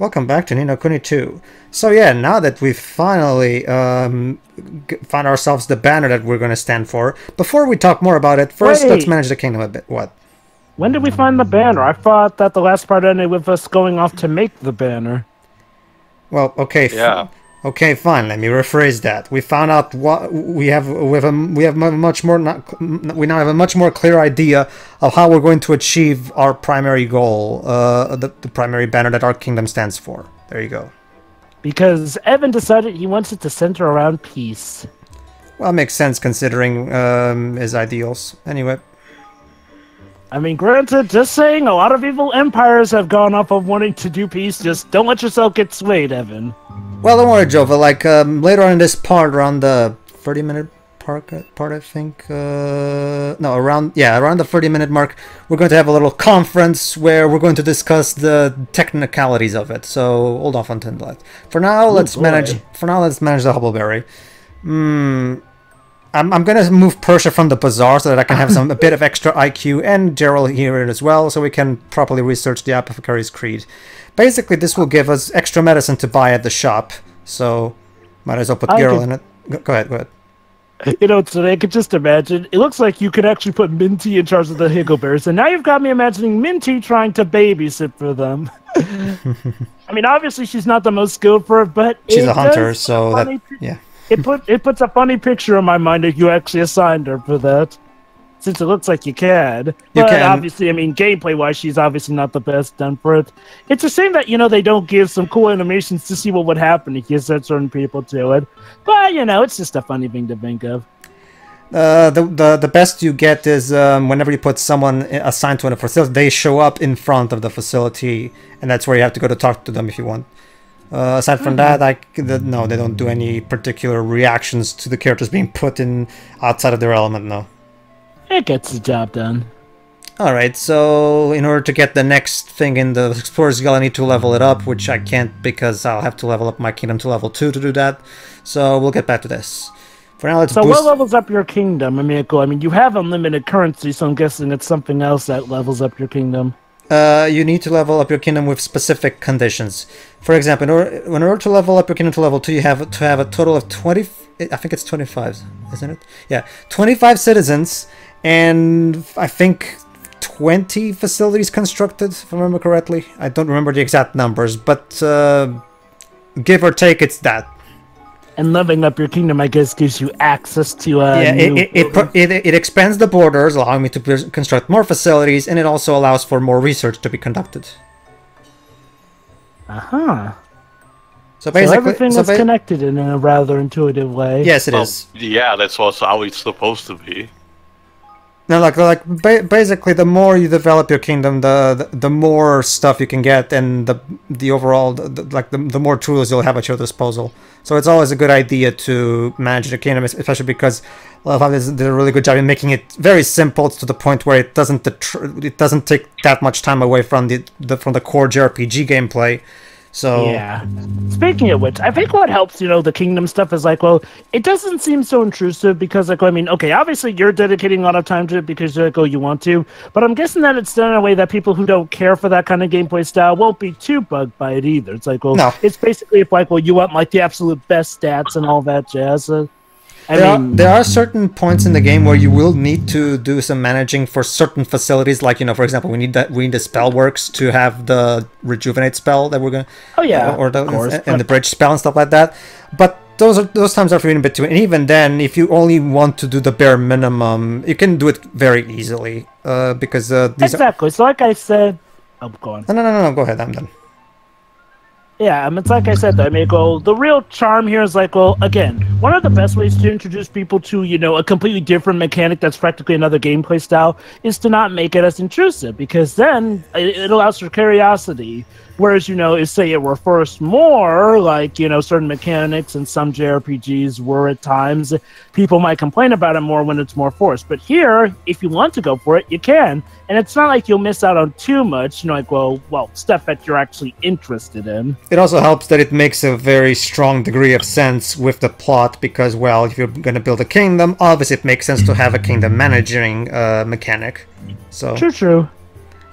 Welcome back to Ni no Kuni 2. So yeah, now that we've finally found ourselves the banner that we're going to stand for, before we talk more about it, first let's manage the kingdom a bit. What? When did we find the banner? I thought that the last part ended with us going off to make the banner. Well, okay, okay, fine. Let me rephrase that. We found out what we now have a much more clear idea of how we're going to achieve our primary goal, the primary banner that our kingdom stands for. There you go. Because Evan decided he wants it to center around peace. Well, it makes sense considering his ideals. Anyway. I mean, granted, just saying, a lot of evil empires have gone off of wanting to do peace. Just don't let yourself get swayed, Evan. Well, don't worry, Jova. Like, later on in this part, around the 30-minute part, I think. No, around the 30-minute mark, we're going to have a little conference where we're going to discuss the technicalities of it. So hold off until that. For now, let's manage the Hubbleberry. I'm gonna move Persia from the bazaar so that I can have a bit of extra IQ, and Gerald here as well, so we can properly research the Apothecary's Creed. Basically, this will give us extra medicine to buy at the shop, so might as well put Gerald in it. Go ahead. You know, today I could just imagine. It looks like you could actually put Minty in charge of the Higgleberries, and now you've got me imagining Minty trying to babysit for them. I mean, obviously she's not the most skilled for it, but she's a hunter, so that yeah. It puts a funny picture in my mind if you actually assigned her for that, since it looks like you can. But obviously, I mean, gameplay-wise, she's obviously not the best done for it. It's a shame that, you know, they don't give some cool animations to see what would happen if you set certain people to it. But, you know, it's just a funny thing to think of. The best you get is whenever you put someone assigned to a facility, they show up in front of the facility, and that's where you have to go to talk to them if you want. Aside from that, no, they don't do any particular reactions to the characters being put in outside of their element, no. It gets the job done. Alright, so in order to get the next thing in the Explorer's Guild, I need to level it up, which I can't because I'll have to level up my kingdom to level 2 to do that. So we'll get back to this. For now, let's boost... what levels up your kingdom? I mean, you have unlimited currency, so I'm guessing it's something else that levels up your kingdom. You need to level up your kingdom with specific conditions. For example, in order to level up your kingdom to level 2, you have to have a total of 20... I think it's 25, isn't it? Yeah, 25 citizens, and I think 20 facilities constructed, if I remember correctly. I don't remember the exact numbers, but give or take, it's that. And leveling up your kingdom, I guess, gives you access to it expands the borders, allowing me to construct more facilities, and it also allows for more research to be conducted. So basically, everything is connected in a rather intuitive way. Yes, it is. Yeah, that's also how it's supposed to be. No, basically, the more you develop your kingdom, the more stuff you can get, and the overall, the more tools you'll have at your disposal. So it's always a good idea to manage the kingdom, especially because Love did a really good job in making it very simple to the point where it doesn't take that much time away from the core JRPG gameplay. So yeah. Speaking of which, I think what helps, you know, the kingdom stuff is like, well, it doesn't seem so intrusive because, like, I mean, okay, obviously you're dedicating a lot of time to it because you're like, oh, you want to, but I'm guessing that it's done in a way that people who don't care for that kind of gameplay style won't be too bugged by it either. It's like, well, it's basically if like, well, you want like the absolute best stats and all that jazz. There are certain points in the game where you will need to do some managing for certain facilities, like, you know, for example, we need the spell works to have the rejuvenate spell that we're gonna, and the bridge spell and stuff like that. But those times are few in between, and even then, if you only want to do the bare minimum, you can do it very easily because these exactly. So, like I said, go on. No, go ahead. I'm done. Yeah, it's like I said, I mean, the real charm here is like, well, again, one of the best ways to introduce people to, you know, a completely different mechanic that's practically another gameplay style is to not make it as intrusive, because then it allows for curiosity. Whereas, you know, if, say, it were forced more, like, you know, certain mechanics in some JRPGs were at times, people might complain about it more when it's more forced. But here, if you want to go for it, you can. And it's not like you'll miss out on too much, you know, like, well, stuff that you're actually interested in. It also helps that it makes a very strong degree of sense with the plot, because, well, if you're going to build a kingdom, obviously it makes sense to have a kingdom managing mechanic. So True.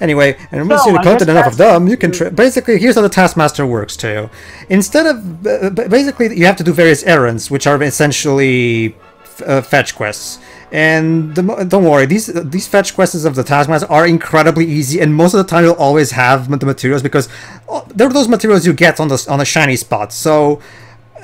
Anyway, and once So, you've I collected guess enough of that's- them, you can basically, here's how the Taskmaster works too. Instead of basically, you have to do various errands, which are essentially fetch quests. And don't worry, these fetch quests of the Taskmaster are incredibly easy, and most of the time you'll always have the materials because they're those materials you get on the shiny spots. So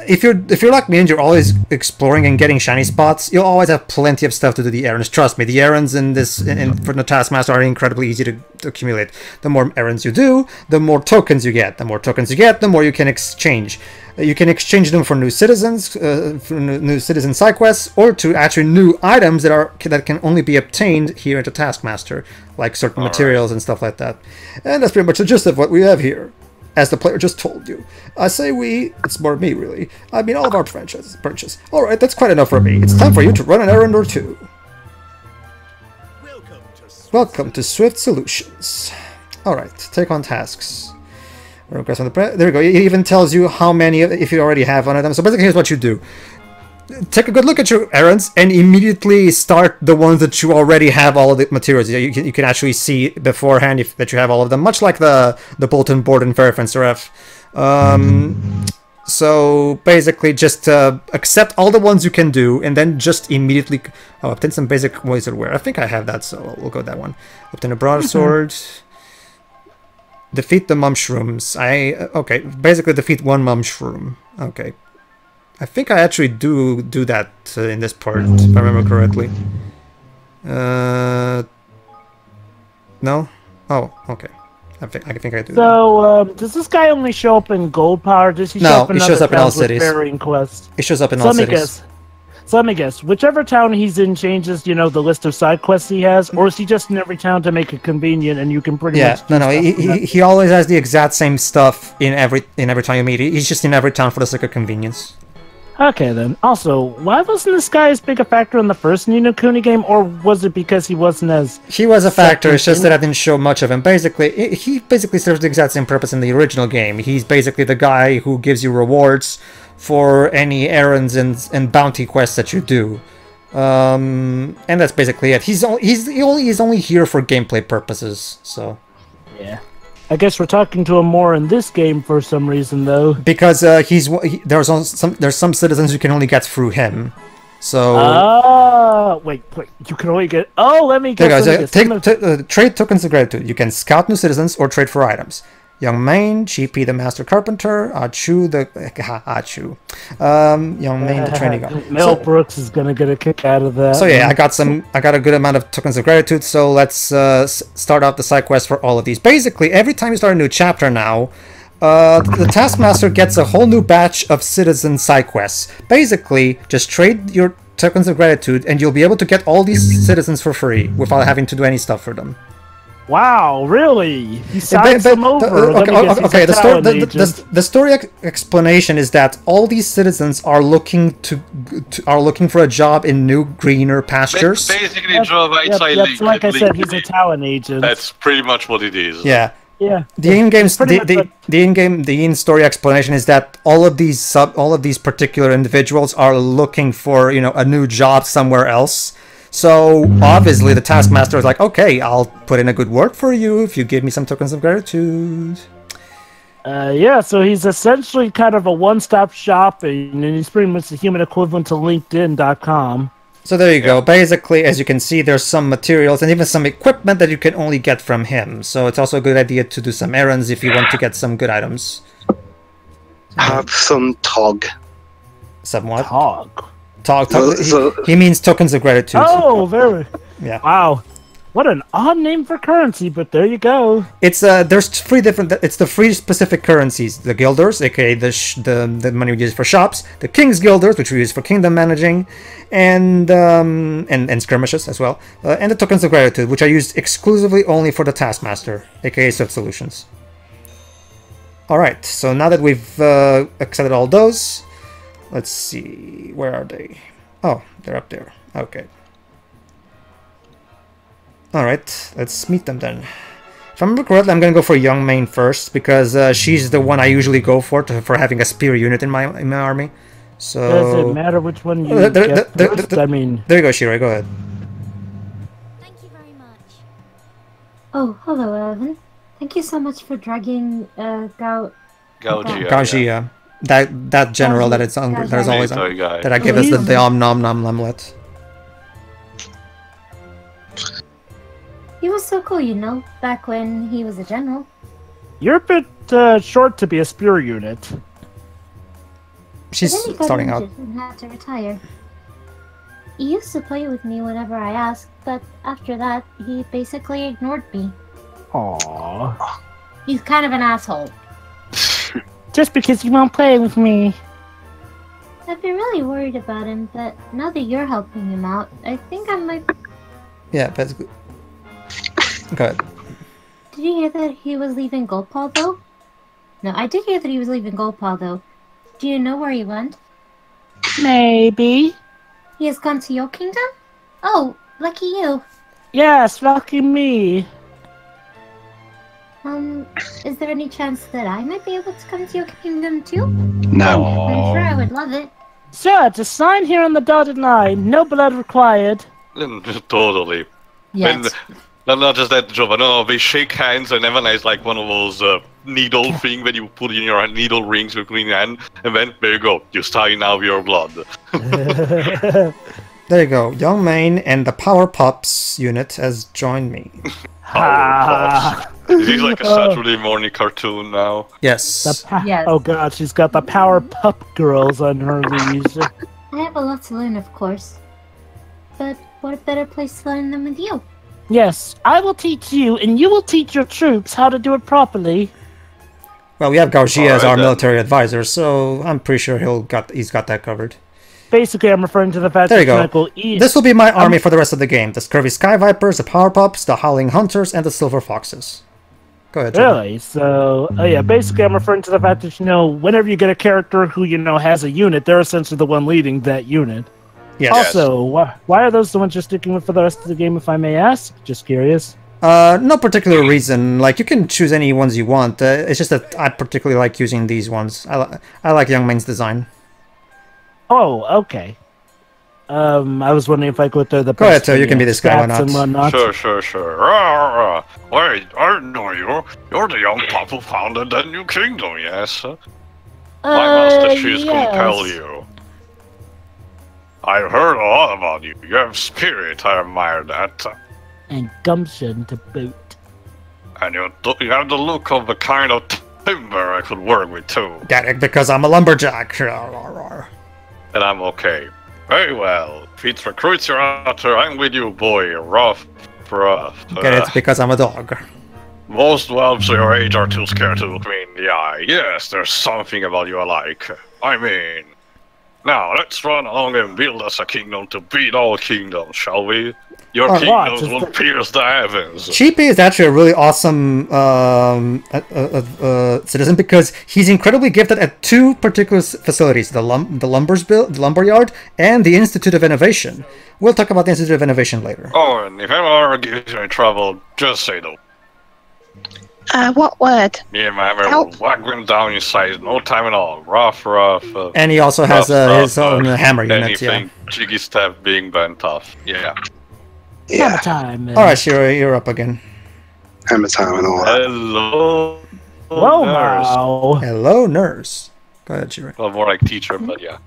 if you're like me and you're always exploring and getting shiny spots, you'll always have plenty of stuff to do the errands. Trust me, the errands for the Taskmaster are incredibly easy to accumulate. The more errands you do, the more tokens you get. The more tokens you get, the more you can exchange. You can exchange them for new citizens, for new citizen side quests, or to actually new items that can only be obtained here at the Taskmaster, like certain materials and stuff like that. And that's pretty much the gist of what we have here. As the player just told you. I say we, it's more me really. I mean all of our branches. Alright, that's quite enough for me. It's time for you to run an errand or two. Welcome to Swift Solutions. Alright, take on tasks. Request on there we go. It even tells you how many, if you already have one of them. So basically here's what you do. Take a good look at your errands and immediately start the ones that you already have all of the materials. You can actually see beforehand that you have all of them, much like the bulletin board in Revenant. So basically just accept all the ones you can do and then just immediately obtain some basic wizard wear. I think I have that, so we'll go with that one. Obtain a broadsword. Defeat the mushrooms. Okay, basically defeat one mushroom. Okay. I think I actually do that in this part, if I remember correctly. No? Oh, okay. I think I do. So, does this guy only show up in Goldpaw, or does he show up in he shows other up in all towns with cities. varying quests? It shows up in all cities. So let me guess. Whichever town he's in changes, the list of side quests he has, or is he just in every town to make it convenient and you can pretty much... He always has the exact same stuff in every town you meet. He's just in every town for the sake of convenience. Okay, then. Also, why wasn't this guy as big a factor in the first Ni no Kuni game, or was it because he wasn't as... He was a factor, it's just that I didn't show much of him. Basically, he basically serves the exact same purpose in the original game. He's basically the guy who gives you rewards for any errands and bounty quests that you do. And that's basically it. He's only here for gameplay purposes, so... Yeah. I guess we're talking to him more in this game for some reason, though. Because there's some citizens you can only get through him. So... wait, you can only get... Oh, let me guess. Trade tokens of gratitude. You can scout new citizens or trade for items. Young Main, GP the Master Carpenter, Achu the... Young Main the Training Guy. Mel Brooks is gonna get a kick out of that. So yeah, I got a good amount of tokens of gratitude, so let's start out the side quest for all of these. Basically, every time you start a new chapter now, the Taskmaster gets a whole new batch of citizen side quests. Basically, just trade your tokens of gratitude and you'll be able to get all these citizens for free without having to do any stuff for them. Wow, really? He signs them over. Okay. The story explanation is that all these citizens are looking for a job in new, greener pastures. Basically, job outside Link. Like I said, he's a talent agent. That's pretty much what it is. Yeah. Yeah. The in-story explanation is that all of these particular individuals are looking for a new job somewhere else. So obviously the Taskmaster is like, okay, I'll put in a good word for you if you give me some tokens of gratitude. Yeah, so he's essentially kind of a one-stop shopping, and he's pretty much the human equivalent to LinkedIn.com. So there you go. Basically, as you can see, there's some materials and even some equipment that you can only get from him. So it's also a good idea to do some errands if you want to get some good items. Have some tog. Somewhat. Tog. He means tokens of gratitude. Oh, very. Yeah. Wow. What an odd name for currency, but there you go. It's there's three different. It's the three specific currencies: the guilders, aka the money we use for shops; the king's guilders, which we use for kingdom managing, and skirmishes as well, and the tokens of gratitude, which are used exclusively only for the Taskmaster, aka Swift Solutions. All right. So now that we've accepted all those. Let's see, where are they? Oh, they're up there. Okay. Alright, let's meet them then. If I remember correctly, I'm gonna go for Young Main first, because she's the one I usually go for having a spear unit in my army. So... Does it matter which one you get first? I mean... There you go, Shira, go ahead. Thank you very much. Oh, hello, Evan. Thank you so much for dragging Gaugia. Gaugia. That general that it's on, there's always on, Military guy. that I give us the om nom nom numlet. He was so cool, you know, back when he was a general. You're a bit short to be a spear unit. She's But then he got starting out. injured and had to retire. He used to play with me whenever I asked, but after that, he basically ignored me. Aww. He's kind of an asshole. Just because you won't play with me. I've been really worried about him, but now that you're helping him out, I think I might... Yeah, that's good. Good. Did you hear that he was leaving Goldpaw, though? No, I did hear that he was leaving Goldpaw, though. Do you know where he went? Maybe. He has gone to your kingdom? Oh, lucky you. Yes, lucky me. Is there any chance that I might be able to come to your kingdom, too? No. I'm sure I would love it. Sure, just sign here on the dotted line. No blood required. Totally. Yes. And not just that, Jova. No, we shake hands, and Evan is like one of those needle thing that you put in your needle rings between your hand, and then there you go. You sign now your blood. There you go. Young Main and the Power Pups unit has joined me. Power Pups. Is this like a Saturday morning cartoon now? Yes. Yes. Oh god, she's got the Power Pup Girls on her leash. I have a lot to learn, of course. But what better place to learn than with you? Yes, I will teach you, and you will teach your troops how to do it properly. Well, we have Gaugia as Alright, our then. military advisor, so I'm pretty sure he's got that covered. Basically, I'm referring to the fact There that you go. Michael E. This will be my army for the rest of the game. The Scurvy Sky Vipers, the Power Pups, the Howling Hunters, and the Silver Foxes. Go ahead, Jimmy. Really? So, yeah, basically I'm referring to the fact that, whenever you get a character who, has a unit, they're essentially the one leading that unit. Yes. Also, why are those the ones you're sticking with for the rest of the game, if I may ask? Just curious. No particular reason. Like, you can choose any ones you want. It's just that I particularly like using these ones. I like Young Main's design. Oh, okay. I was wondering if I could throw the Go ahead, Joe, you can be this guy, why not? and whatnot. Sure. Wait, I know you. You're the young pop who founded the new kingdom, yes? My master shoes compel you. I've heard a lot about you. You have spirit, I admire that. And gumption to boot. And you have the look of the kind of timber I could work with, too. Got it, because I'm a lumberjack. And I'm okay. Very well. If it recruits your otter, I'm with you, boy. Rough. Get it, because I'm a dog. Most elves your age are too scared to look me in the eye. Yes, there's something about you I like. I mean... Now, let's run along and build us a kingdom to beat all kingdoms, shall we? Your kingdoms will pierce the heavens. Cheapy is actually a really awesome citizen because he's incredibly gifted at two particular facilities, the Lumberyard and the Institute of Innovation. We'll talk about the Institute of Innovation later. Oh, and if anyone gives you any trouble, just say no. What word? Me and my hammer will whack them down in size, no time at all. Rough. And he also has his own hammer unit, anything, jiggy step being bent off. Yeah. Yeah. Time. Alright, Shiro, you're up again. Hammer time and all that. Hello. Whoa, nurse. wow. Hello, nurse. Go ahead, Shiro. Well, more like teacher, but yeah.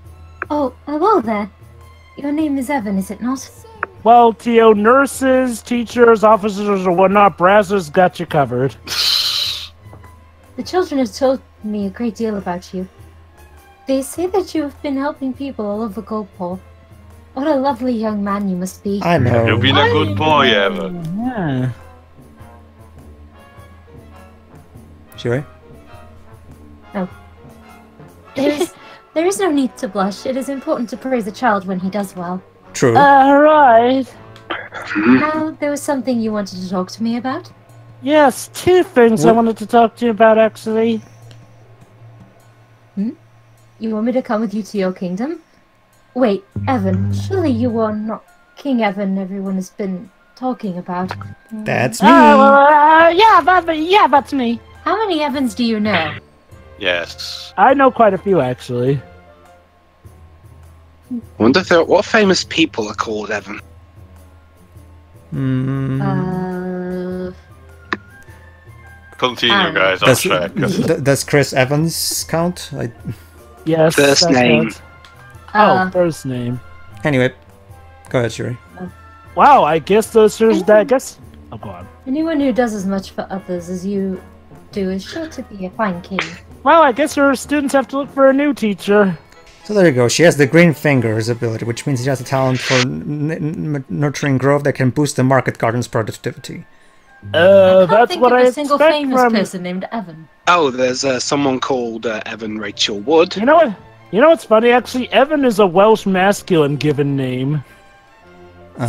Oh, hello there. Your name is Evan, is it not? Well, Tio, nurses, teachers, officers, or whatnot, Brazzers got you covered. The children have told me a great deal about you. They say that you have been helping people all over Goldpaw. What a lovely young man you must be. I know. You've been a good boy, Evan. Yeah. Shiro? There is no need to blush. It is important to praise a child when he does well. True. Right. Now, there was something you wanted to talk to me about? Yes, two things I wanted to talk to you about, actually. You want me to come with you to your kingdom? Wait, Evan, surely you are not King Evan everyone has been talking about. That's me. Yeah, that's me. How many Evans do you know? Yes. I know quite a few, actually. I wonder if what famous people are called Evan? Continue, guys. I'll check. Does Chris Evans count? Yes. First that name. counts. Oh, first name. Anyway, go ahead, Shuri. Wow, I guess those serves that. I guess. Oh, go on. Anyone who does as much for others as you do is sure to be a fine king. Well, I guess her students have to look for a new teacher. So there you go. She has the Green Fingers ability, which means she has a talent for nurturing growth that can boost the market garden's productivity. That's what I a single expect famous from. person named Evan. Oh, there's someone called Evan Rachel Wood. You know what? You know what's funny? Actually, Evan is a Welsh masculine given name.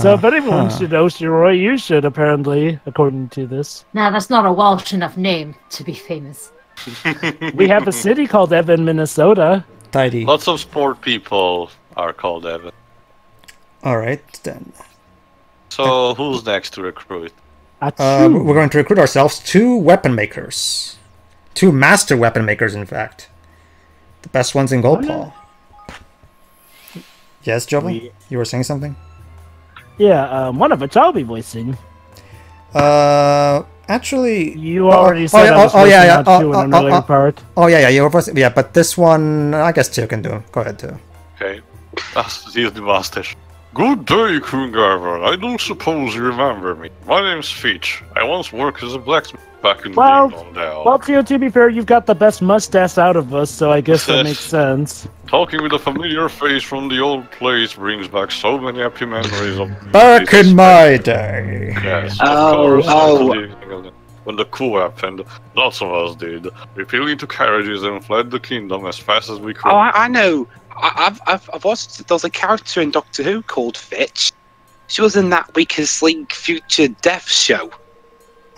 So if anyone should know Roy, you should, apparently, according to this. Nah, that's not a Welsh enough name to be famous. We have a city called Evan, Minnesota. Tidy. Lots of sport people are called Evan. Alright, then. So, who's next to recruit? We're going to recruit ourselves 2 weapon makers. 2 master weapon makers, in fact. The best ones in Goldpaw. Yes, Jovan? You were saying something? Yeah, one of which I'll be voicing. Actually... You already said I was voicing out two in an earlier part. Oh, yeah, you were voicing... Yeah, but this one, I guess Teo can do. Go ahead, Teo. Okay. He's the master. Good day, King Garver. I don't suppose you remember me. My name's Feach. I once worked as a blacksmith back in Revenant. Well, Teo, to be fair, you've got the best mustache out of us, so I guess that makes sense. Talking with a familiar face from the old place brings back so many happy memories of... Back in my day! Yes, Oh. When the coup happened, lots of us did. We peeled into carriages and fled the kingdom as fast as we could. Oh, I know. I've watched. There's a character in Doctor Who called Fitch. She was in that We Can Sleep Future Death show.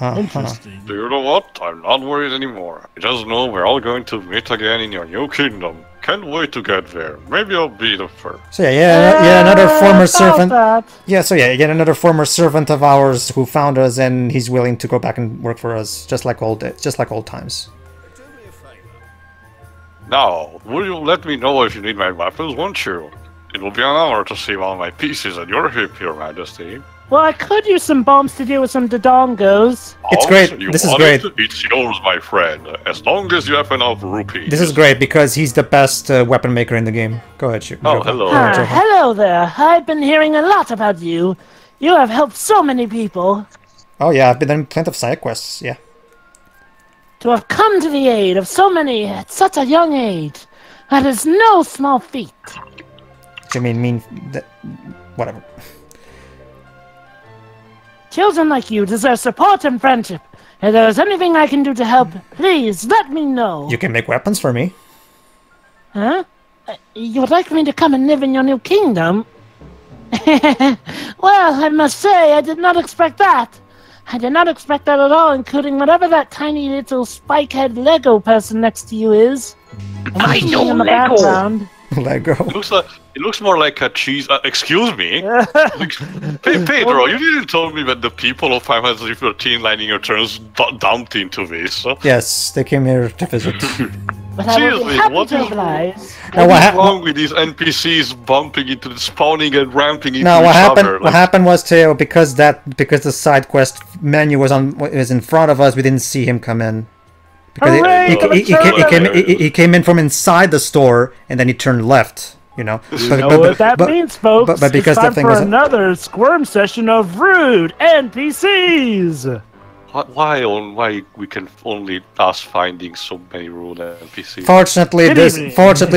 Interesting. Do you know what? I'm not worried anymore. I just know we're all going to meet again in your new kingdom. Can't wait to get there. Maybe I'll be the first. So yeah, another former servant. That. Yeah, so yeah, yet another former servant of ours who found us, and he's willing to go back and work for us, just like old times. Now, will you let me know if you need my weapons, won't you? It will be an honor to see all my pieces at your hip, Your Majesty. Well, I could use some bombs to deal with some dodongos. It's great. This is great. It's yours, my friend, as long as you have enough rupees. This is great because he's the best weapon maker in the game. Go ahead, shoot. Oh, hello. Hello there. I've been hearing a lot about you. You have helped so many people. Oh yeah, I've been doing plenty of side quests. Yeah. To have come to the aid of so many at such a young age, that is no small feat. Do you mean that? Whatever. Children like you deserve support and friendship. If there is anything I can do to help, please let me know. You can make weapons for me. Huh? You would like me to come and live in your new kingdom? Well, I must say, I did not expect that. I did not expect that at all, including whatever that tiny little spike-head Lego person next to you is. I know in the Lego. background. Lego. It looks more like a cheese. Excuse me, Pedro. You didn't tell me that the people of 513 lining your turns dumped into this. Yes, they came here to visit. But I will be Seriously, happy what to is- oblige. What What's wrong with these NPCs bumping into the spawning and ramping into No, each what happened? other? What happened was, Teo, because the side quest menu was in front of us. We didn't see him come in. Because Hooray, he came in from inside the store, and then he turned left. You know. You know what that means, folks. but because it's time the thing for was another squirm session of rude NPCs. Why we can only us finding so many rude NPCs? Fortunately,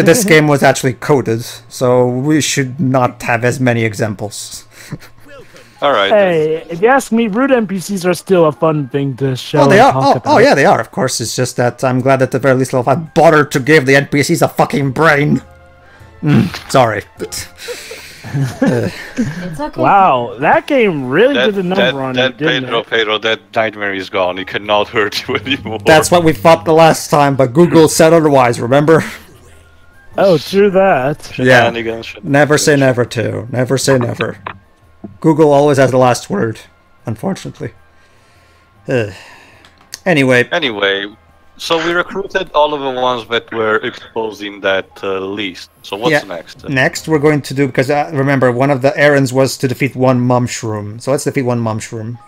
this game was actually coded, so we should not have as many examples. All right. Hey, if you ask me, rude NPCs are still a fun thing to show. Oh, they and are. talk about. Oh, yeah, they are. Of course, it's just that I'm glad at the very least if I bothered to give the NPCs a fucking brain. Sorry. It's okay. Wow, that game really did a number on you, didn't it? Pedro, that nightmare is gone. It cannot hurt you anymore. That's what we thought the last time, but Google said otherwise. Remember? Oh, true that. Shenanigans. Never say never, too. Never say never. Google always has the last word, unfortunately. Anyway, so we recruited all of the ones that were exposed in that list. So what's next? Next, we're going to do, because remember, one of the errands was to defeat one Mumshroom. So let's defeat one Mumshroom.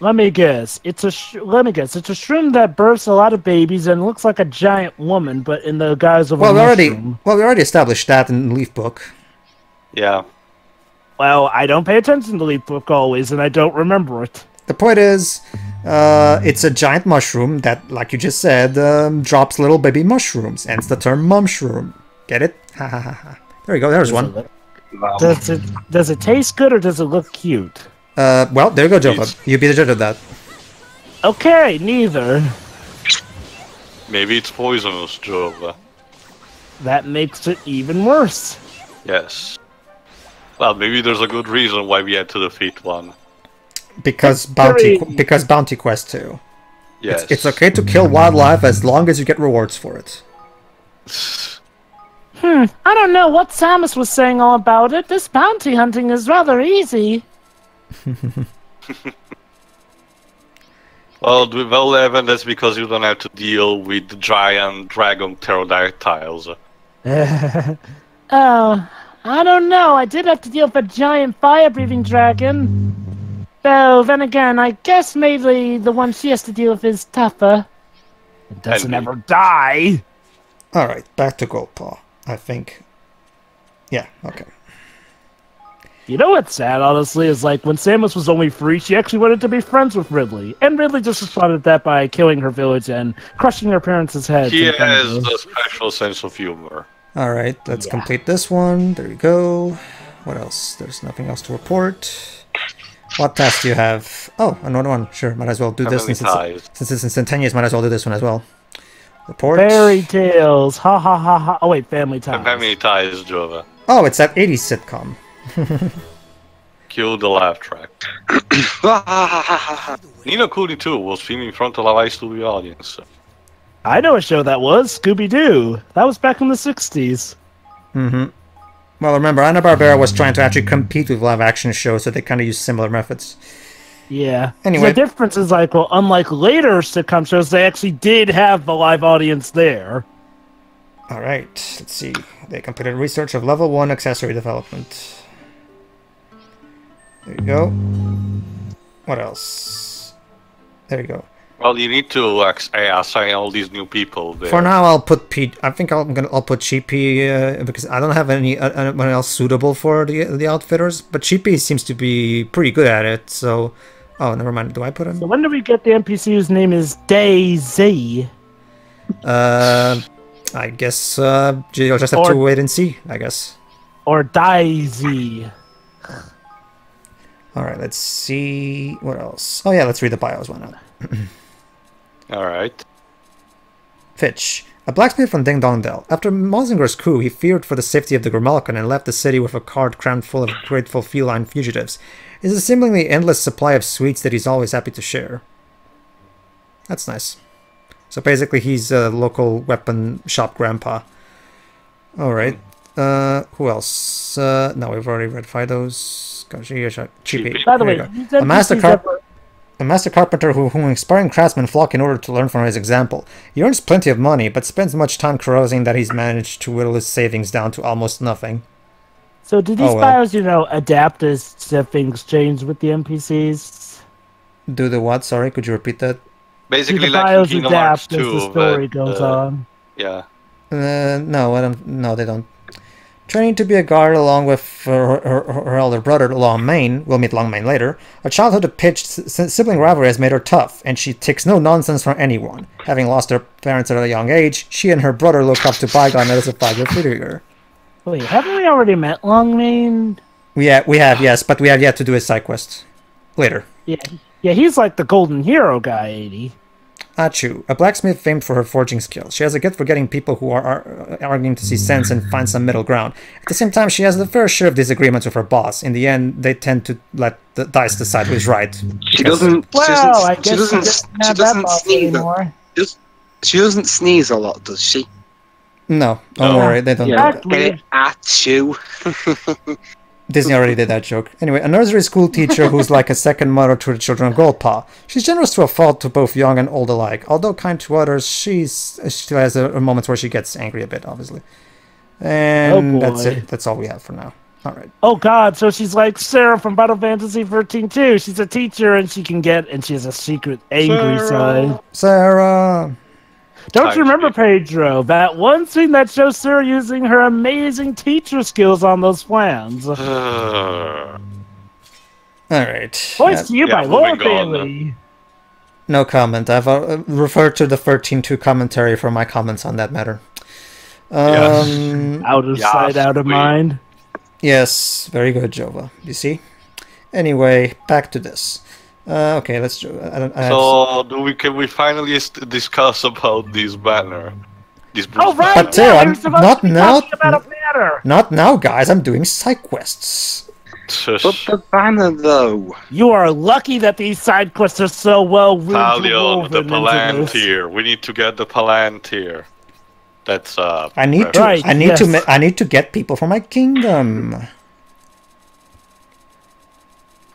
Let me guess. It's a shroom that births a lot of babies and looks like a giant woman, but in the guise of a mushroom. We already established that in the Leaf Book. Yeah. Well, I don't pay attention to Leaf Book always, and I don't remember it. The point is, it's a giant mushroom that, like you just said, drops little baby mushrooms, hence the term mumshroom. Get it? Ha ha ha ha. There you go, there's one. Does it taste good or does it look cute? Well, there you go, Jova. You be the judge of that. Okay, neither. Maybe it's poisonous, Jova. That makes it even worse. Yes. Well, maybe there's a good reason why we had to defeat one. Because Bounty Quest 2. Yes. It's okay to kill wildlife as long as you get rewards for it. I don't know what Samus was saying all about it. This bounty hunting is rather easy. Well, Evan, that's because you don't have to deal with the giant dragon pterodactyls. Oh, I don't know. I did have to deal with a giant fire-breathing dragon. Though, then again, I guess maybe the one she has to deal with is tougher. It doesn't ever die. Alright, back to Goldpaw, I think. Yeah, okay. You know what's sad, honestly, is like when Samus was only 3, she actually wanted to be friends with Ridley. And Ridley just responded to that by killing her village and crushing her parents' heads. He has a special sense of humor. Alright, let's complete this one. There you go. What else? There's nothing else to report. What task do you have? Oh, another one. Sure, might as well do this since it's instantaneous. Might as well do this one as well. Report. Fairy tales. Ha ha ha ha. Oh wait, Family Ties. Family Ties, Jova. Oh, it's that 80s sitcom. Cue the laugh track. Nino Kuni 2 was filmed in front of a live studio audience. I know a show that was Scooby-Doo. That was back in the 60s. Mm-hmm. Well, remember, Hanna-Barbera was trying to actually compete with live-action shows, so they kind of used similar methods. Yeah. Anyway, the difference is like, well, unlike later sitcom shows, they actually did have the live audience there. All right. Let's see. They completed research of level 1 accessory development. There you go. What else? There you go. Well, you need to assign all these new people there. For now, I'll put Pete. I think I'll put Chippy because I don't have anyone else suitable for the outfitters. But Chippy seems to be pretty good at it. So, oh, never mind. Do I put him? So when do we get the NPC whose name is Daisy? I guess you'll just have to wait and see. I guess. Or Daisy. All right. Let's see what else. Oh yeah, let's read the bios. Why not? Alright. Fitch. A blacksmith from Ding Dong Dell. After Mazinger's coup, he feared for the safety of the Grimalkin and left the city with a cart crammed full of grateful feline fugitives. It is a seemingly endless supply of sweets that he's always happy to share. That's nice. So basically he's a local weapon shop grandpa. Alright. Who else? No, we've already read Fido's. Cheapy. By the way, a master carpenter whom inspiring craftsmen flock in order to learn from his example. He earns plenty of money, but spends much time carousing that he's managed to whittle his savings down to almost nothing. So do these bios, adapt as things change with the NPCs? Do the what? Sorry, could you repeat that? Basically, the like bios Kingdom adapt Hearts 2, as the story goes on. Yeah. No, I don't. No, they don't. Training to be a guard along with her elder brother, Longmane, we'll meet Longmane later, a childhood pitched sibling rivalry has made her tough, and she takes no nonsense from anyone. Having lost her parents at a young age, she and her brother look up to Bygone as a father figure. Wait, haven't we already met Longmane? We have, yes, but we have yet to do his side quest. Later. Yeah, he's like the golden hero guy, 80. Achu, a blacksmith famed for her forging skills. She has a gift for getting people who are arguing to see sense and find some middle ground. At the same time, she has the fair share of disagreements with her boss. In the end, they tend to let the dice decide who's right. She doesn't. Well, I guess she doesn't sneeze anymore. She doesn't sneeze a lot, does she? No, don't worry, they don't. Get it at you. Disney already did that joke. Anyway, a nursery school teacher who's like a second mother to the children of Goldpaw. She's generous to a fault to both young and old alike. Although kind to others, she has a moments where she gets angry a bit, obviously. And that's it. That's all we have for now. Alright. Oh God! So she's like Sarah from Final Fantasy 13 too. She's a teacher, and she has a secret angry side. Sarah! Don't you remember, Pedro? That one scene that shows Sarah using her amazing teacher skills on those plans. Alright. Voiced to you by Laura moving on. Bailey. No comment. I've referred to the 13.2 commentary for my comments on that matter. Out of sight, out of mind. Yes, very good, Jova. You see? Anyway, back to this. Okay, let's do. Can we finally discuss about this banner? This Oh right, But yeah, I'm we're supposed not to be now. talking about a banner. Not now, guys. I'm doing side quests. But the banner, though. You are lucky that these side quests are so well Talion, the woven into this. Palantir. We need to get the Palantir. That's I need to. Right, I need to get people for my kingdom.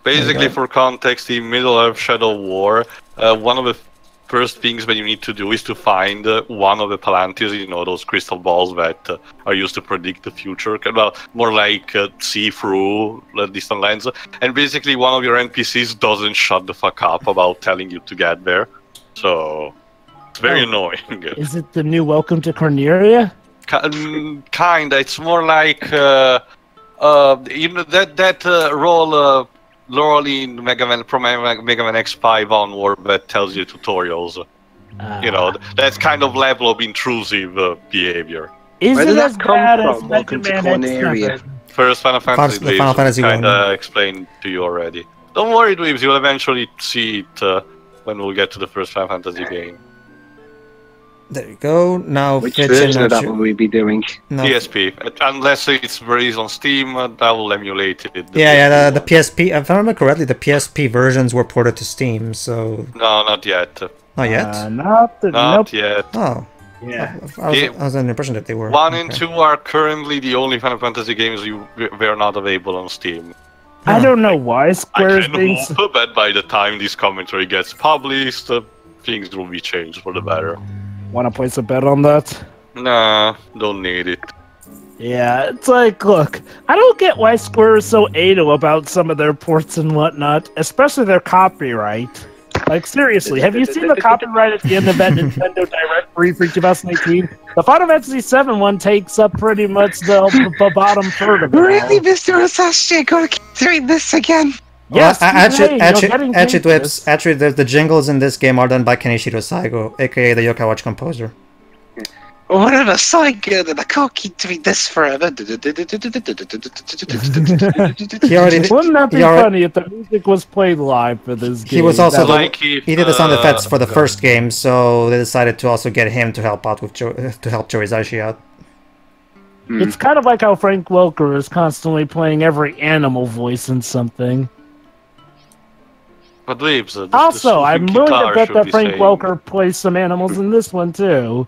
basically for context, in Middle-earth Shadow War, one of the first things that you need to do is to find one of the Palantirs, you know, those crystal balls that are used to predict the future, well, more like see-through distant lands, and basically one of your NPCs doesn't shut the fuck up about telling you to get there, so it's very annoying. Is it the new Welcome to Corneria? Kinda, it's more like, you know, that role in Mega Man, from Mega Man X5 onward that tells you tutorials. You know, that's kind of level of intrusive behavior. Is Where it did as that come bad as from? Mega Welcome to Man Corneria. X7? First Final Fantasy the Final Fantasy kind one. of explained to you already. Don't worry, Dweebs, you'll eventually see it when we'll get to the first Final Fantasy game. There you go. Now, Which Fitch version of and that will we be doing? no, PSP, unless it's released on Steam, that will emulate it. yeah, the PSP. If I remember correctly, the PSP versions were ported to Steam. So No, not yet. not yet. Not Not yet. Oh, Yeah. I was under the impression that they were. 1 and Okay. 2 are currently the only Final Fantasy games were not available on Steam. I don't know why I Square's can being... hope that by the time this commentary gets published, things will be changed for the better. Want to place a bet on that? Nah, don't need it. Yeah, it's like, look, I don't get why Square is so anal about some of their ports and whatnot, especially their copyright. Like, seriously, have you seen the copyright at the end of that Nintendo Direct for 2018? The Final Fantasy VII one takes up pretty much the bottom third of it. Really, Mr. Asashi, gonna keep doing this again? Yes, actually, getting Dwips, actually, the jingles in this game are done by Kenichiro Saigo, aka the Yokai Watch composer. Whatever, side good, and I can't keep doing this forever. He already, Wouldn't that be he already- funny if the music was played live for this game? He was also That- Like if, he did the sound effects for the first game, so they decided to also get him to help out with to help Joe Hisaishi out. It's kind of like how Frank Welker is constantly playing every animal voice in something. But Dweebs, the Also, soothing I'm willing to guitar bet should that be Frank saying- Welker plays some animals in this one too.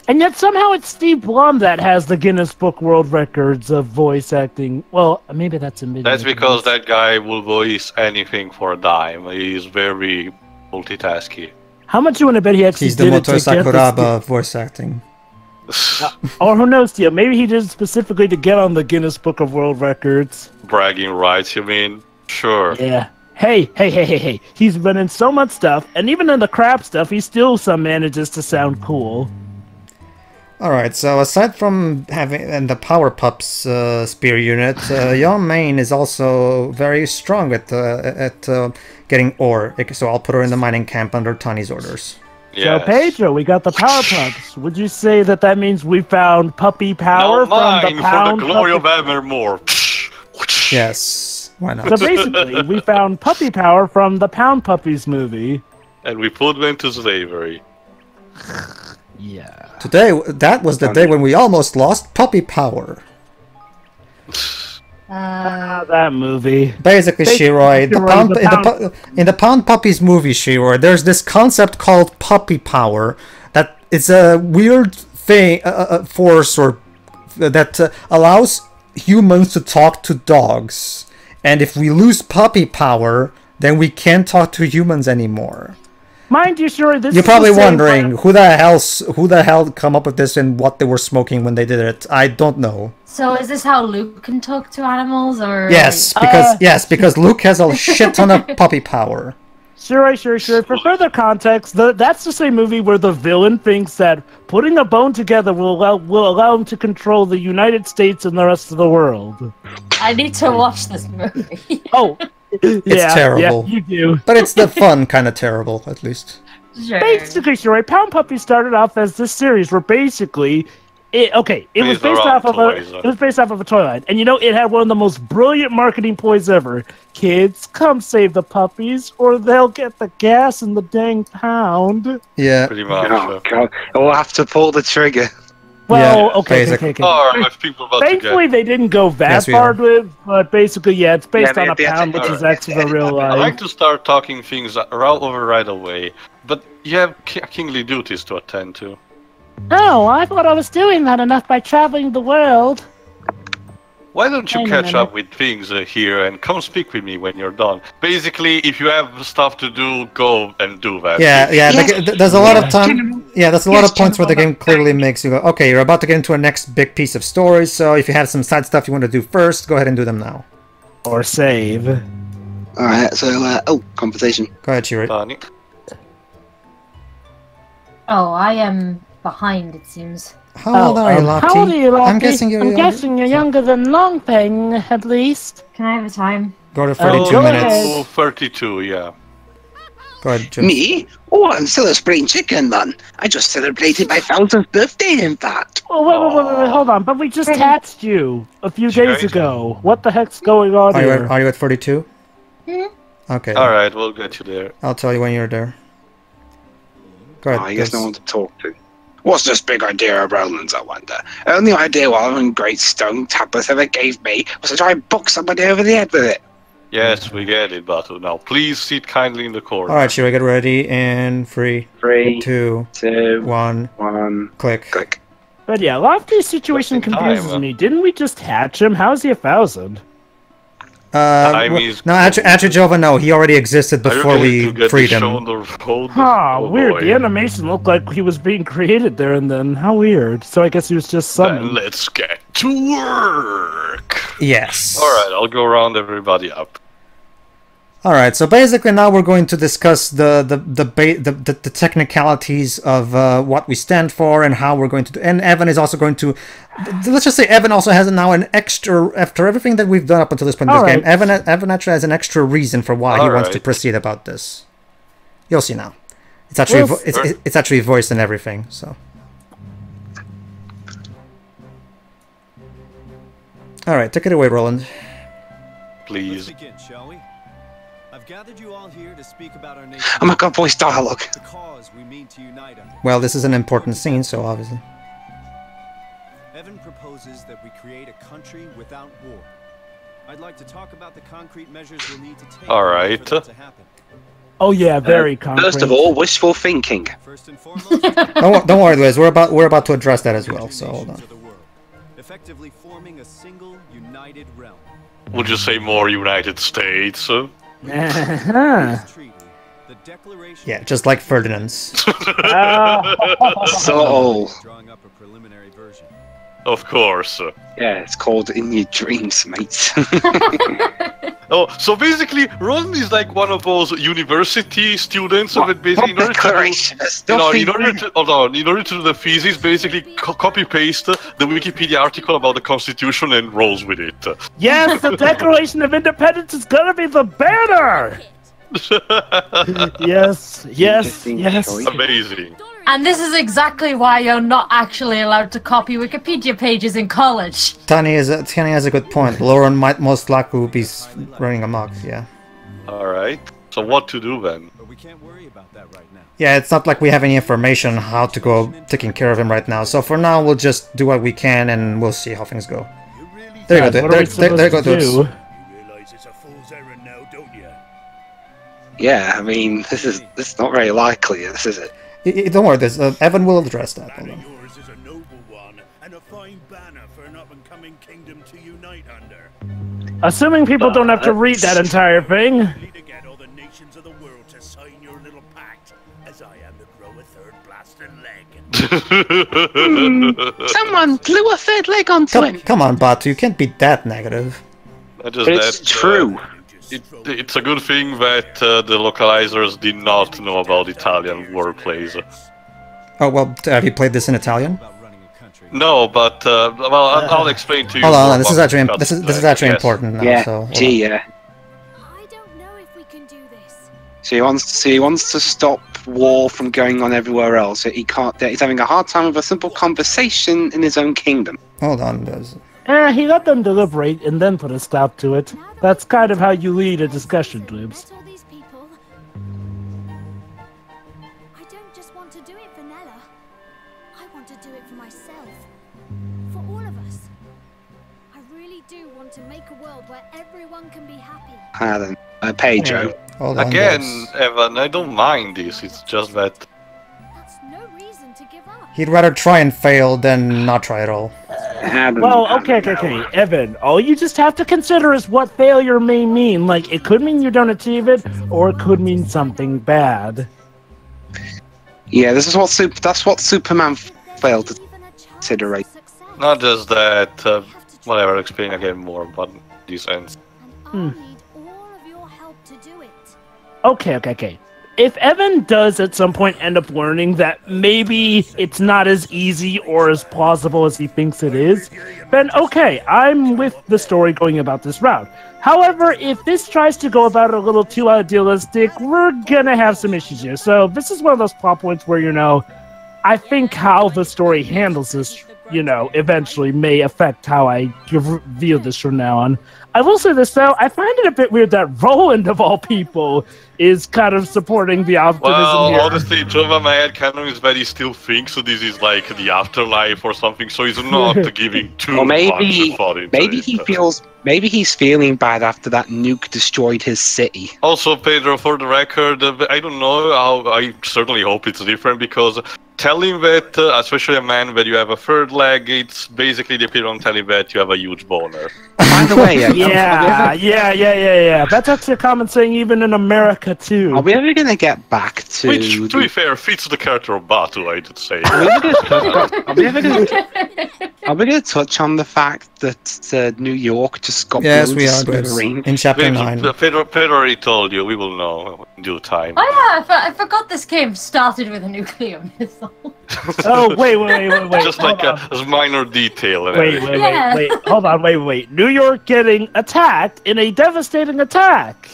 And yet somehow it's Steve Blum that has the Guinness Book World Records of voice acting. Well, maybe that's a mid. That's because that guy will voice anything for a dime. He's very multitasking. How much you want to bet he actually He's the did it to Moto get the Sakuraba voice acting. Or who knows, Tia? Maybe he did it specifically to get on the Guinness Book of World Records. Bragging rights, you mean? Sure. Yeah. Hey. He's been in so much stuff, and even in the crap stuff, he still manages to sound cool. Alright, so aside from having the Power Pups spear unit, Yon Main is also very strong at getting ore, so I'll put her in the mining camp under Tani's orders. So, Pedro, we got the power pumps. Would you say that means we found puppy power Now from the mine pound for the glory puppy? of Evermore. Yes, why So not? basically, we found puppy power from the Pound Puppies movie. And we put them to slavery. Yeah. Today, that was the day when we almost lost puppy power. That movie. Basically, Shiroi, in the Pound Puppies movie, Shiroi, there's this concept called puppy power that is a weird thing, force or that allows humans to talk to dogs. And if we lose puppy power, then we can't talk to humans anymore. Mind you, Shuri, this You're is probably the same wondering who the hell come up with this and what they were smoking when they did it. I don't know. So is this how Luke can talk to animals, or Yes, because Luke has a shit ton of puppy power. Sure. For further context, that's the same movie where the villain thinks that putting a bone together will allow him to control the United States and the rest of the world. I need to watch this movie. Oh, It's terrible. Yeah, you do. But it's the fun kind of terrible, at least. Sure. Basically, Sure, Pound Puppy started off as this series where basically it was based off of a toy line, and it had one of the most brilliant marketing ploys ever. Kids, come save the puppies, or they'll get the gas in the dang pound. Yeah. Pretty much. Oh, God. We'll have to pull the trigger. Well, Yeah, okay. Alright, people about Thankfully, they didn't go that Yes, we far are. with, but basically, yeah, it's based Yeah, on a they have pound, to- which is alright. actually the real I life. like to start talking things over right away, but you have kingly duties to attend to. Oh, I thought I was doing that enough by traveling the world. Why don't you Wait a catch minute. up with things here and come speak with me when you're done? Basically, if you have stuff to do, go and do that. Yeah. Yes. There's a lot of time. Yeah, there's a lot Yes, of points where the General. game clearly makes you go, okay, you're about to get into a next big piece of story, so if you have some side stuff you want to do first, go ahead and do them now. Or save. Alright, so, conversation. Go ahead, Chiri. Funny. Oh, I am behind, it seems. How old are you, Lottie? How old are you, Lottie? I'm guessing you're I'm guessing you're younger than Longpeng, at least. Can I have a time? Go to 32 go minutes. ahead. 32, yeah. Go ahead, Jim. Me? Oh, I'm still a spring chicken, man. I just celebrated my 1000th birthday, in fact. Oh, wait, hold on. But we just hatched you a few days Sure. ago. What the heck's going on here? Are you at 42? Hmm? Okay. Alright, we'll get you there. I'll tell you when you're there. Go ahead. I guess no Gus. one to talk to. What's this big idea of Roland's, I wonder? Only idea one and great stone tablets ever gave me was to try and book somebody over the head with it. Yes, we get it, Batu. Now, please sit kindly in the corner. Alright, Shira, get ready. In 3, 3, 2, 2, 1, 1, click. click. But yeah, Lofty's situation Just in confuses time, me. Didn't we just hatch him? How's he 1,000? Time is No, actually, Jova, no, he already existed Are you before ready we to get freed the show him. on the road? Huh, Oh, weird. boy. The animation looked like he was being created there and then. How weird. So I guess he was just Then summoned. let's get to work. Yes. Alright, I'll go around everybody up. Alright, so basically now we're going to discuss the technicalities of what we stand for and how we're going to do. And Evan is also going to... Let's just say Evan also has now an extra... After everything that we've done up until this point in this game, Evan actually has an extra reason for why he wants to proceed about this. You'll see now. It's actually it's actually voiced and everything, so... Alright, take it away, Roland. Please. Let's begin, shall we? I've gathered you all here to speak about our nation. Oh my god, voice dialogue. The cause we mean to unite under. Well, this is an important scene, so obviously. Evan proposes that we create a country without war. I'd like to talk about the concrete measures we'll need to take All right. for that to happen. Oh yeah, very concrete. First of all, wishful thinking. First and foremost, Don't worry, Liz. We're about to address that as well. So hold on. of the world, effectively forming a single united realm. Would you say more United States? Uh-huh. This treaty, the Declaration Yeah, just like Ferdinand's. So, drawing up a preliminary version. Of course. yeah, it's called In Your Dreams, mate. Oh, so basically, Ron is like one of those university students of it. Basically, in order to Declaration of do, in Stuff. order to hold on, in order to do the thesis, basically copy paste the Wikipedia article about the Constitution and rolls with it. Yes, the Declaration of Independence is gonna be the banner! Yes. Amazing. And this is exactly why you're not actually allowed to copy Wikipedia pages in college. Tani has a good point. Lauren might most likely be running amok. Yeah. All right. So what to do then? But we can't worry about that right now. Yeah, it's not like we have any information on how to go taking care of him right now. So for now, we'll just do what we can, and we'll see how things go. There you go. What are we supposed There you go. to do? Dudes. You realize it's a fool's errand now, don't you? Yeah, I mean, this is not very likely, this is it? Don't worry, Evan will address that. Hold Banner on. yours is a noble one, and a fine banner for an up-and-coming kingdom to unite under. Assuming people don't have to read that entire thing. Only to get all the nations of the world to sign your little pact. Someone glue a third leg onto him. Come on, Batu, you can't be that negative. Just But it's that, true. It's a good thing that the localizers did not know about Italian wordplays. Oh, well, have you played this in Italian? No, but well, I'll explain to you. Hold more on, this is about actually the this is cuts, actually yes. important now. Yeah, So, hold gee, on. yeah. I don't know if we can do this. So he wants to stop war from going on everywhere else. He can't. He's having a hard time with a simple conversation in his own kingdom. Hold on, there's... He let them deliberate and then put a stop to it. That's kind of how you lead a discussion, Glibs. Met all these people. I don't just want to do it for Nella. I want to do it for myself. For all of us. I really do want to make a world where everyone can be happy. Then, Pedro. Hold on, Again, there's... Evan, I don't mind this. It's just that That's no reason to give up. He'd rather try and fail than not try at all. Well, okay, Evan, all you just have to consider is what failure may mean. Like, it could mean you don't achieve it, or it could mean something bad. Yeah, that's what Superman failed to consider. not just that. Whatever, explain again more about these ends. And I'll need all of your help to do it. Okay. If Evan does at some point end up learning that maybe it's not as easy or as plausible as he thinks it is, then okay, I'm with the story going about this route. However, if this tries to go about it a little too idealistic, we're gonna have some issues here. So this is one of those plot points where, I think how the story handles this, eventually may affect how I view this from now on. I will say this, though, I find it a bit weird that Roland, of all people, is kind of supporting the optimism here. Honestly, John my headcanon is that he still thinks that this is like the afterlife or something, so he's not giving too Or much thought into it. Maybe he's feeling bad after that nuke destroyed his city. Also, Pedro, for the record, I don't know how. I certainly hope it's different because telling that, especially a man, that you have a third leg, it's basically the equivalent of telling that you have a huge boner. By the way, yeah. That's actually a common saying even in America too. Are we ever going to get back to? Which, to be fair, fits the character of Batu, I should say. Are we going to touch on the fact that New York just got Yes, blown we to are, Glibs. smithereens? In Chapter 9. Pedro already told you, we will know in due time. Oh yeah, I forgot this game started with a nuclear missile. Oh, wait. Just like a minor detail. And Wait, everything. wait. Hold on, wait. New York getting attacked in a devastating attack.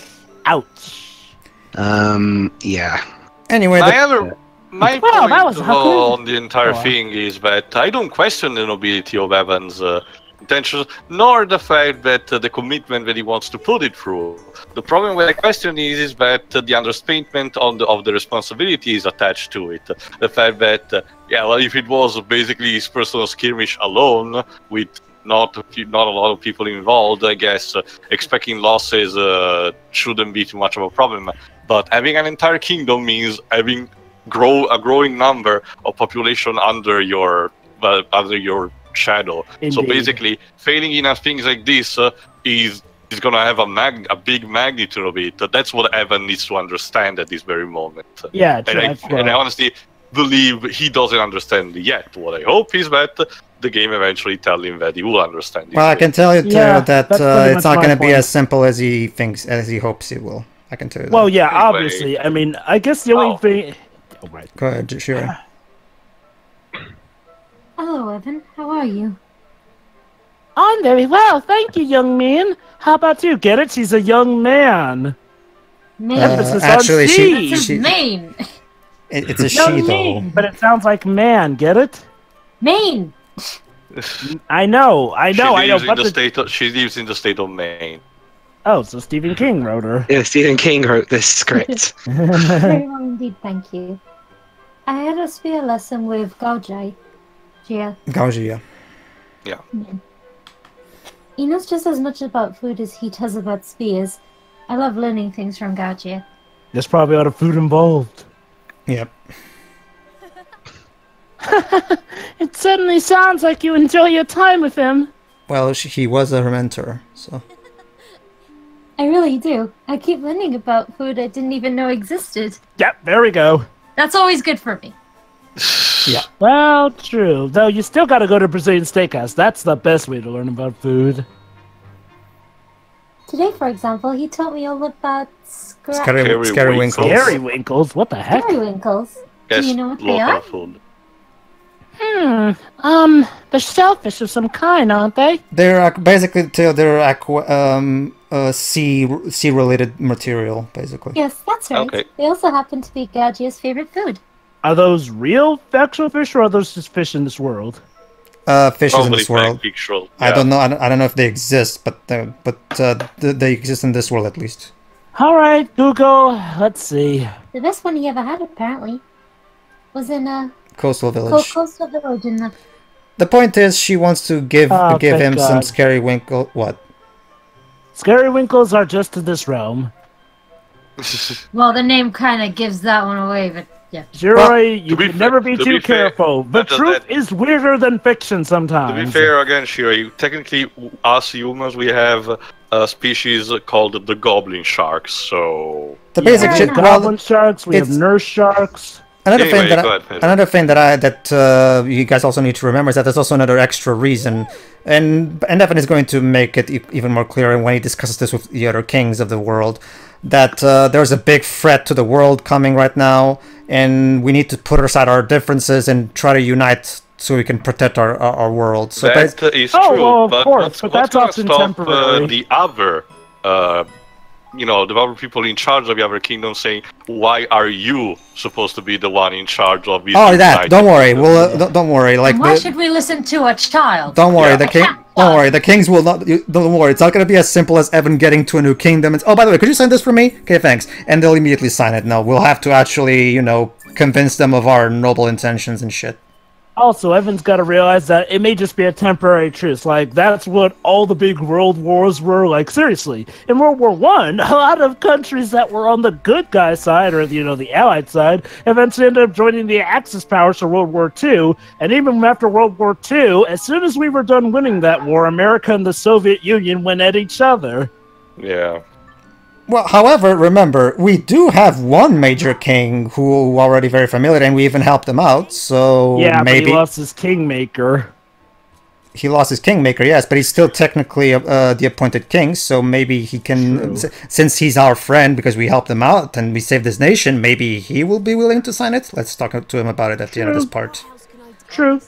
Ouch. Yeah. Anyway, My Wow, that was point awkward. on the entire thing is that I don't question the nobility of Evan's intentions, nor the fact that the commitment that he wants to put it through. The problem with the question is that the understatement of the responsibilities attached to it. The fact that, if it was basically his personal skirmish alone, with not a lot of people involved, I guess expecting losses shouldn't be too much of a problem. But having an entire kingdom means having a growing number of population under your shadow. Indeed. So basically, failing in things like this is going to have a big magnitude of it. That's what Evan needs to understand at this very moment. Yeah, And I honestly believe he doesn't understand yet. What I hope is that the game eventually tell him that he will understand. well, I can tell you Yeah, that that's pretty it's much not my going to be point. as simple as he hopes it will. I can tell you that. Well, yeah, Anyway. obviously. I mean, I guess the only thing. Oh, right. Go ahead, sure. Hello, Evan. How are you? I'm very well, thank you, young man. How about you? Get it? She's a young man. Maine. Emphasis actually, on she- she. This is she- Maine. It's a Young she, though. man, but it sounds like man. Get it? Maine. I know. She But lives in the state of Maine. Oh, so Stephen King wrote her. Yeah, Stephen King wrote this script. Very well indeed, thank you. I had a spear lesson with Gaujai. Gia. Gaugia. He knows just as much about food as he does about spears. I love learning things from Gaujia. There's probably a lot of food involved. Yep. It certainly sounds like you enjoy your time with him. Well, he was her mentor, so... I really do. I keep learning about food I didn't even know existed. Yep, there we go. That's always good for me. Yeah. Well, true. Though you still got to go to Brazilian Steakhouse. That's the best way to learn about food. Today, for example, he told me all about Scarywinkles. Scarywinkles? What the heck? Scarywinkles. Yes, Do you know what they are? food. The shellfish of some kind, aren't they? They're basically sea related material, basically. Yes, that's right. Okay. They also happen to be Gajia's favorite food. Are those real actual fish, or are those just fish in this world? Fishes in this world. Fictional, I don't know. I don't know if they exist, but they exist in this world at least. All right, Google. Let's see. The best one he ever had, apparently, was in a Coastal village. coastal village in the... The point is, she wants to give thank him some God. Scarywinkle. What? Scarywinkles are just in this realm. Well, the name kind of gives that one away, but yeah. Shiroi, you be can fair- never be to too be fair, careful. The that- truth is weirder than fiction To sometimes. be fair, again, Shirei, technically, us humans, we have a species called the goblin sharks, so... The basic Yeah, shit. no. Goblin sharks, we have it's- nurse sharks. Another Anyway, thing that go ahead, Pedro. another thing that you guys also need to remember is that there's also another extra reason, and Evan is going to make it even more clear when he discusses this with the other kings of the world, that there's a big threat to the world coming right now, and we need to put aside our differences and try to unite so we can protect our world. So That is Oh, true, well, of but course, what's but that's gonna often stop temporary. the other, the other people in charge of the other kingdom saying, why are you supposed to be the one in charge of this? oh, that united don't worry. kingdom?" Well, don't worry. Like Why should we listen to a child? Don't worry, Yeah. the king. Don't worry, the kings will not. Don't worry, it's not going to be as simple as Evan getting to a new kingdom. It's, oh, by the way, could you sign this for me? Okay, thanks. And they'll immediately sign it. No, we'll have to actually, convince them of our noble intentions and shit. Also, Evan's got to realize that it may just be a temporary truce. Like, that's what all the big world wars were. Like, seriously. In World War One, a lot of countries that were on the good guy side, or, the Allied side, eventually ended up joining the Axis powers for World War Two. And even after World War Two, as soon as we were done winning that war, America and the Soviet Union went at each other. Yeah. Well, however, remember, we do have one major king who already very familiar, and we even helped him out, so Yeah, maybe... but he lost his kingmaker. He lost his kingmaker, yes, but he's still technically the appointed king, so maybe he can... Since he's our friend, because we helped him out and we saved his nation, maybe he will be willing to sign it? Let's talk to him about it at the end of this part. True.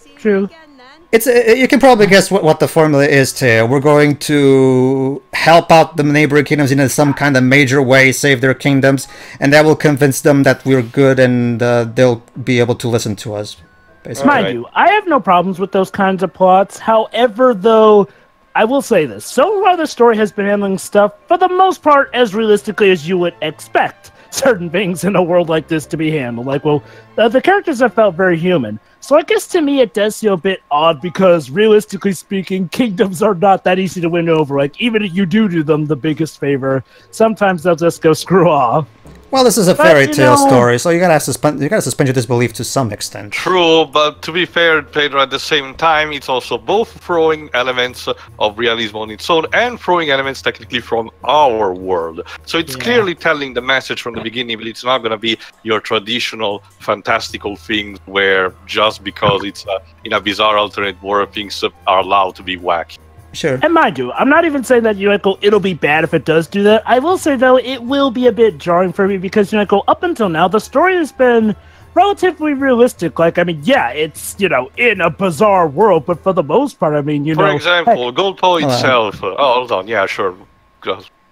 It's you can probably guess what the formula is, Teo. We're going to help out the neighboring kingdoms in some kind of major way, save their kingdoms, and that will convince them that we're good, and they'll be able to listen to us. Basically. Mind you, I have no problems with those kinds of plots. However, though, I will say this. So far, the story has been handling stuff, for the most part, as realistically as you would expect certain things in a world like this to be handled. Like, the characters have felt very human. So I guess to me it does feel a bit odd because, realistically speaking, kingdoms are not that easy to win over. Like, even if you do them the biggest favor, sometimes they'll just go screw off. Well, this is a fairy tale story, so you gotta suspend your disbelief to some extent. True, but to be fair, Pedro, at the same time, it's also both throwing elements of realism on its own and throwing elements technically from our world. So it's clearly telling the message from the beginning, but it's not going to be your traditional fantastical things where just because it's in a bizarre alternate world, things are allowed to be wacky. Sure. And mind you, I'm not even saying that, it'll be bad if it does do that. I will say, though, it will be a bit jarring for me because, up until now, the story has been relatively realistic. Like, it's, in a bizarre world, but for the most part, For example, Goldpaw itself. Hold on. Yeah, sure.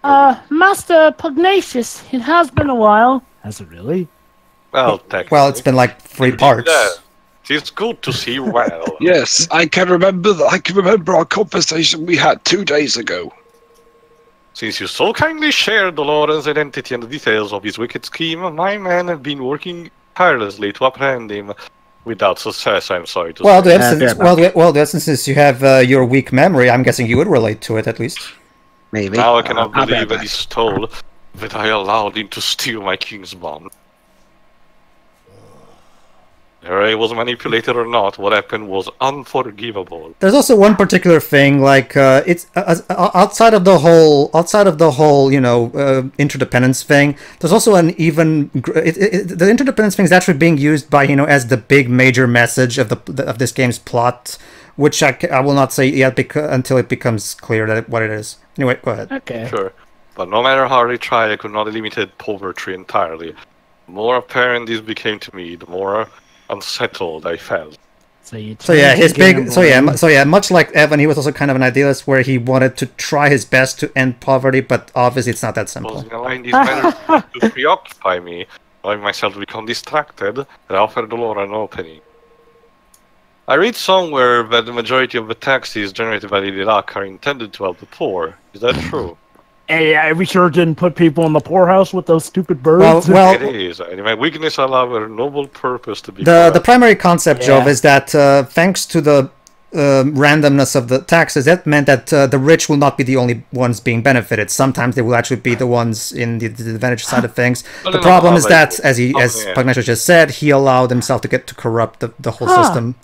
Master Pugnacious, it has been a while. Has it really? Well, technically. Well, it's been like 3 parts. Yeah. It's good to see you well. Yes, I can remember our conversation we had 2 days ago. Since you so kindly shared Dolores' identity and the details of his wicked scheme, my men have been working tirelessly to apprehend him. Without success, I'm sorry to say. Since you have your weak memory, I'm guessing you would relate to it at least. Maybe. Now I cannot believe that he's told that I allowed him to steal my king's bond. Whether I was manipulated or not, what happened was unforgivable. There's also one particular thing, like it's outside of the whole, you know, interdependence thing. There's also an even the interdependence thing is actually being used by, you know, as the big major message of of this game's plot, which I will not say yet until it becomes clear that what it is. Anyway, go ahead. Okay. Sure, but no matter how I tried, I could not eliminate poverty entirely. The more apparent this became to me, the more unsettled I felt. So yeah, much like Evan, he was also kind of an idealist where he wanted to try his best to end poverty, but obviously it's not that simple. Supposing allowing these matters to preoccupy me, allowing myself to become distracted, I offered the Lord an opening. I read somewhere that the majority of the taxes generated by the Iraq are intended to help the poor. Is that true? Hey, we sure didn't put people in the poorhouse with those stupid birds. Well, it is. In my weakness, I allow a noble purpose to be. The primary concept, Jove, is that thanks to the randomness of the taxes, that meant that the rich will not be the only ones being benefited. Sometimes they will actually be the ones in the advantage side of things. The problem is that, as Pugnacious just said, he allowed himself to corrupt the whole system.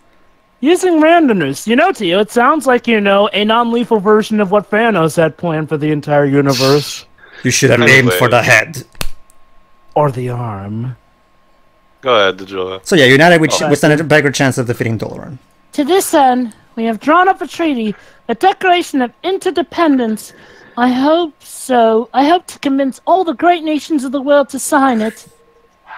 Using randomness, you know, Tio, it sounds like, you know, a non-lethal version of what Thanos had planned for the entire universe. You should have aimed for the head. Or the arm. Go ahead, Joe. So yeah, united we stand a bigger chance of defeating Doloran. To this end, we have drawn up a treaty, the Declaration of Interdependence. I hope to convince all the great nations of the world to sign it.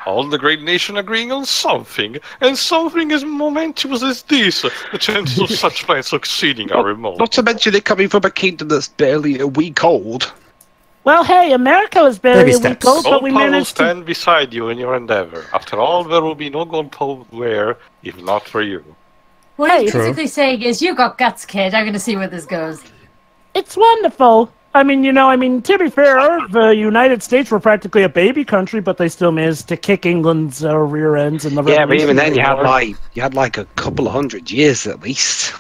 All the great nation agreeing on something, and something as momentous as this. The chances of such plans succeeding are remote. Not to mention it coming from a kingdom that's barely a week old. Well, hey, America was barely a week old, but we managed to... will stand beside you in your endeavor. After all, there will be no Goldpaw where, if not for you. What he's basically saying is, you got guts, kid. I'm going to see where this goes. It's wonderful. I mean, you know, to be fair, the United States were practically a baby country, but they still managed to kick England's rear ends in the Yeah, but even then you had like a couple of 100 years at least.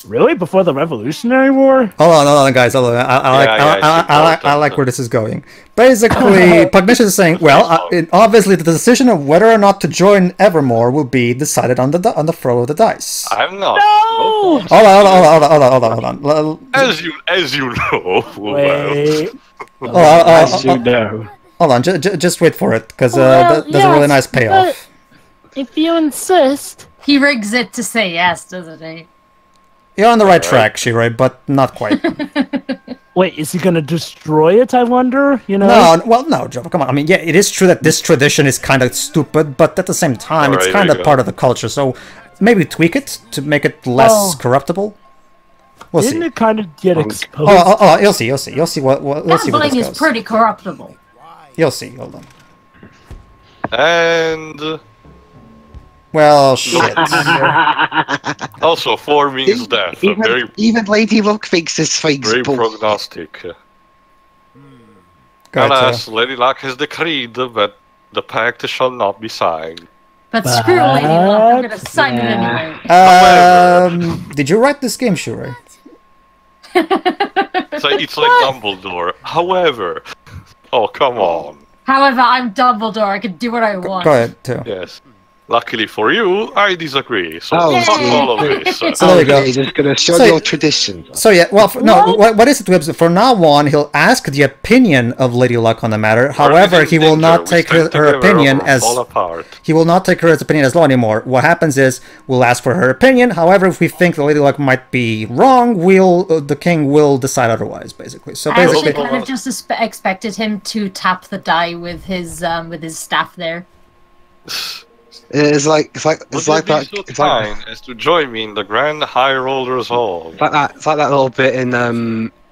Really? Before the Revolutionary War? Hold on, guys. Hold on. I like where this is going. Basically, Pugnacious is saying, well, obviously the decision of whether or not to join Evermore will be decided on the throw of the dice. I'm not. No! Hold on. As you know. Wait. As you know. Hold on, just wait for it, because there's a really nice payoff. If you insist. He rigs it to say yes, doesn't he? You're on the right track, Shiroi, but not quite. Wait, is he going to destroy it, I wonder? You know? No, Joe, come on. I mean, yeah, it is true that this tradition is kind of stupid, but at the same time, it's kind of part of the culture, so maybe tweak it to make it less corruptible. We'll see. Didn't it kind of get exposed? Oh, you'll see. You'll see what Gambling is pretty corruptible. You'll see. Hold on. And... Well, shit. Also, 4 means death. Even Lady Luck thinks this thing's very prognostic. Alas, Lady Luck has decreed that the pact shall not be signed. But screw Lady Luck, I'm gonna sign it anyway. Did you write this game, Shiroi? It's like Dumbledore. However, oh come on. However, I'm Dumbledore. I can do what I want. Go ahead, too. Yes. Luckily for you, I disagree. So fuck all of this. So there you go. He's just gonna show your tradition. So yeah, well, what is it? For now on, he'll ask the opinion of Lady Luck on the matter. However, he will not take her opinion as he will not take her opinion as law anymore. What happens is we'll ask for her opinion. However, if we think the Lady Luck might be wrong, the king will decide otherwise. Basically, so basically, I actually kind of just expected him to tap the die with his staff there. It's like that. It's like as to join me in the Grand High Rollers Hall. It's like that little bit in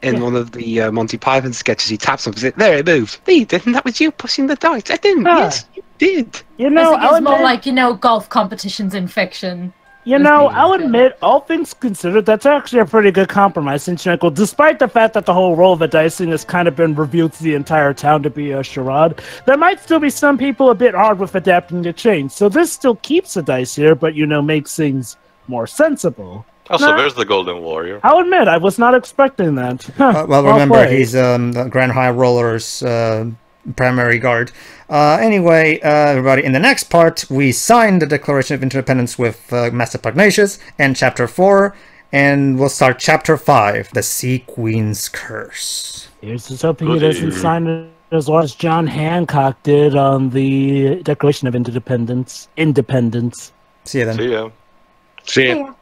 one of the Monty Python sketches. He taps him. There, it moved. He didn't. That was you pushing the dice. I didn't. Yes, you did. You know, it's more like golf competitions in fiction. You know, I'll admit, all things considered, that's actually a pretty good compromise. Since despite the fact that the whole roll of the dicing has kind of been revealed to the entire town to be a charade, there might still be some people a bit hard with adapting to change. So this still keeps the dice here, but makes things more sensible. Also, there's the Golden Warrior. I'll admit, I was not expecting that. well, remember, he's the Grand High Rollers primary guard. Anyway, everybody, in the next part, we sign the Declaration of Interdependence with Master Pugnacious and Chapter 4, and we'll start Chapter 5, The Sea Queen's Curse. Here's just hoping he doesn't sign it as well as John Hancock did on the Declaration of Independence. See you then. See ya. See ya.